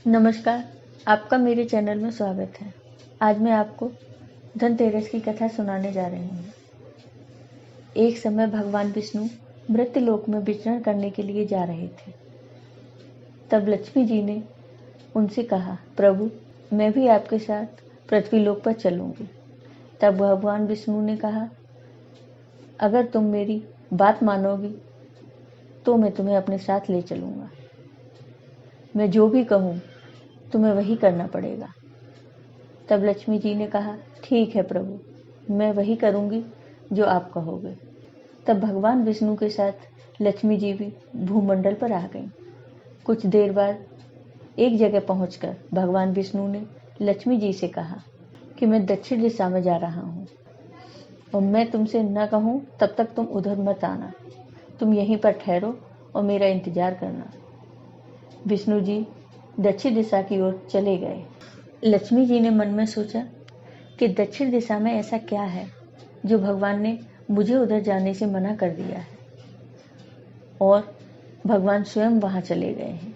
नमस्कार, आपका मेरे चैनल में स्वागत है। आज मैं आपको धनतेरस की कथा सुनाने जा रही हूँ। एक समय भगवान विष्णु मृत्युलोक में विचरण करने के लिए जा रहे थे। तब लक्ष्मी जी ने उनसे कहा, प्रभु, मैं भी आपके साथ पृथ्वीलोक पर चलूंगी। तब भगवान विष्णु ने कहा, अगर तुम मेरी बात मानोगी तो मैं तुम्हें अपने साथ ले चलूंगा। मैं जो भी कहूँ तुम्हें वही करना पड़ेगा। तब लक्ष्मी जी ने कहा, ठीक है प्रभु, मैं वही करूंगी जो आप कहोगे। तब भगवान विष्णु के साथ लक्ष्मी जी भी भूमंडल पर आ गईं। कुछ देर बाद एक जगह पहुंचकर भगवान विष्णु ने लक्ष्मी जी से कहा कि मैं दक्षिण दिशा में जा रहा हूँ और मैं तुमसे न कहूँ तब तक तुम उधर मत आना। तुम यहीं पर ठहरो और मेरा इंतजार करना। विष्णु जी दक्षिण दिशा की ओर चले गए। लक्ष्मी जी ने मन में सोचा कि दक्षिण दिशा में ऐसा क्या है जो भगवान ने मुझे उधर जाने से मना कर दिया है, और भगवान स्वयं वहां चले गए हैं।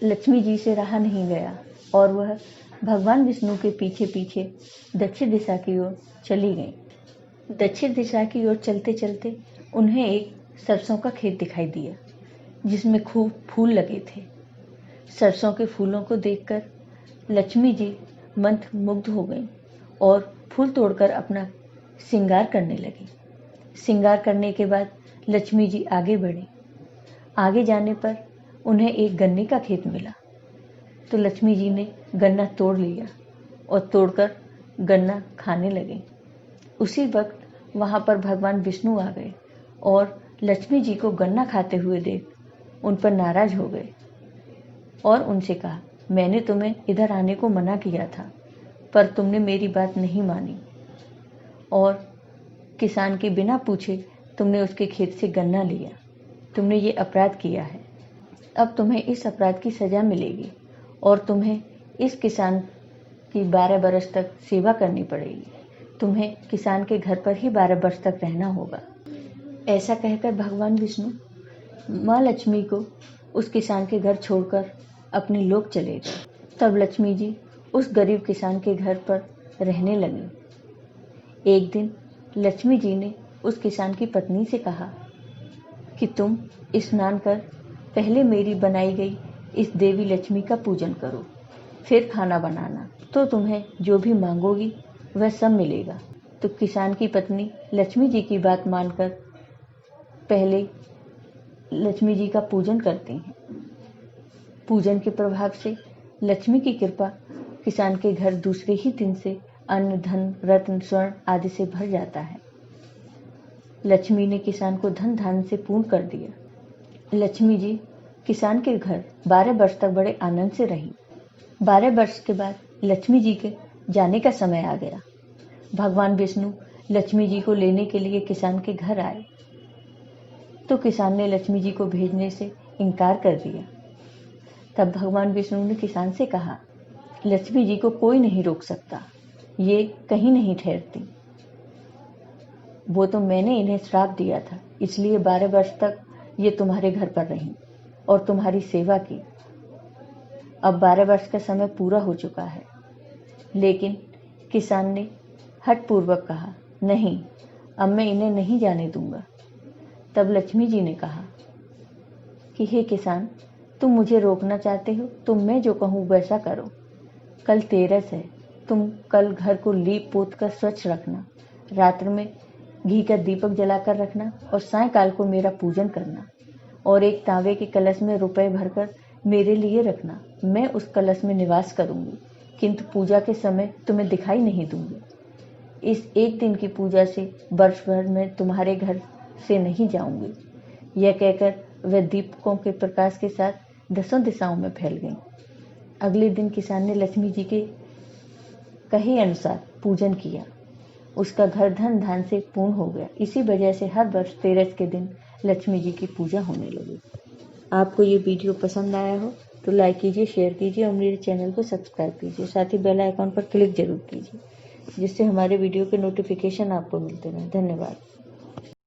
लक्ष्मी जी से रहा नहीं गया और वह भगवान विष्णु के पीछे पीछे दक्षिण दिशा की ओर चली गई। दक्षिण दिशा की ओर चलते चलते उन्हें एक सरसों का खेत दिखाई दिया जिसमें खूब फूल लगे थे। सरसों के फूलों को देखकर लक्ष्मी जी मंत्रमुग्ध हो गईं और फूल तोड़कर अपना श्रृंगार करने लगी। श्रृंगार करने के बाद लक्ष्मी जी आगे बढ़ी। आगे जाने पर उन्हें एक गन्ने का खेत मिला, तो लक्ष्मी जी ने गन्ना तोड़ लिया और तोड़कर गन्ना खाने लगे। उसी वक्त वहां पर भगवान विष्णु आ गए और लक्ष्मी जी को गन्ना खाते हुए देख उन पर नाराज हो गए और उनसे कहा, मैंने तुम्हें इधर आने को मना किया था, पर तुमने मेरी बात नहीं मानी और किसान के बिना पूछे तुमने उसके खेत से गन्ना लिया। तुमने ये अपराध किया है। अब तुम्हें इस अपराध की सजा मिलेगी और तुम्हें इस किसान की 12 बरस तक सेवा करनी पड़ेगी। तुम्हें किसान के घर पर ही 12 वर्ष तक रहना होगा। ऐसा कहकर भगवान विष्णु माँ लक्ष्मी को उस किसान के घर छोड़कर अपने लोक चले गए। तब लक्ष्मी जी उस गरीब किसान के घर पर रहने लगी। एक दिन लक्ष्मी जी ने उस किसान की पत्नी से कहा कि तुम स्नान कर पहले मेरी बनाई गई इस देवी लक्ष्मी का पूजन करो, फिर खाना बनाना, तो तुम्हें जो भी मांगोगी वह सब मिलेगा। तो किसान की पत्नी लक्ष्मी जी की बात मानकर पहले लक्ष्मी जी का पूजन करती हैं। पूजन के प्रभाव से लक्ष्मी की कृपा किसान के घर दूसरे ही दिन से अन्न, धन, रत्न, स्वर्ण आदि से भर जाता है। लक्ष्मी ने किसान को धन धान्य से पूर्ण कर दिया। लक्ष्मी जी किसान के घर 12 वर्ष तक बड़े आनंद से रही। 12 वर्ष के बाद लक्ष्मी जी के जाने का समय आ गया। भगवान विष्णु लक्ष्मी जी को लेने के लिए किसान के घर आए, तो किसान ने लक्ष्मी जी को भेजने से इनकार कर दिया। तब भगवान विष्णु ने किसान से कहा, लक्ष्मी जी को कोई नहीं रोक सकता, ये कहीं नहीं ठहरती। वो तो मैंने इन्हें श्राप दिया था, इसलिए 12 वर्ष तक ये तुम्हारे घर पर रहीं और तुम्हारी सेवा की। अब 12 वर्ष का समय पूरा हो चुका है। लेकिन किसान ने हठपूर्वक कहा, नहीं, अब मैं इन्हें नहीं जाने दूंगा। तब लक्ष्मी जी ने कहा कि हे किसान, तुम मुझे रोकना चाहते हो तो मैं जो कहूँ वैसा करो। कल तेरस है, तुम कल घर को लीप पोत कर स्वच्छ रखना, रात्र में घी का दीपक जलाकर रखना और सायंकाल को मेरा पूजन करना और एक तांबे के कलश में रुपए भरकर मेरे लिए रखना। मैं उस कलश में निवास करूंगी, किंतु पूजा के समय तुम्हें दिखाई नहीं दूंगी। इस एक दिन की पूजा से वर्ष भर में तुम्हारे घर से नहीं जाऊंगी। यह कहकर वह दीपकों के प्रकाश के साथ 10 दिशाओं में फैल गई। अगले दिन किसान ने लक्ष्मी जी के कहे अनुसार पूजन किया। उसका घर धन धान से पूर्ण हो गया। इसी वजह से हर वर्ष तेरस के दिन लक्ष्मी जी की पूजा होने लगी। आपको ये वीडियो पसंद आया हो तो लाइक कीजिए, शेयर कीजिए और मेरे चैनल को सब्सक्राइब कीजिए। साथ ही बेल आइकॉन पर क्लिक जरूर कीजिए, जिससे हमारे वीडियो के नोटिफिकेशन आपको मिलते रहें। धन्यवाद।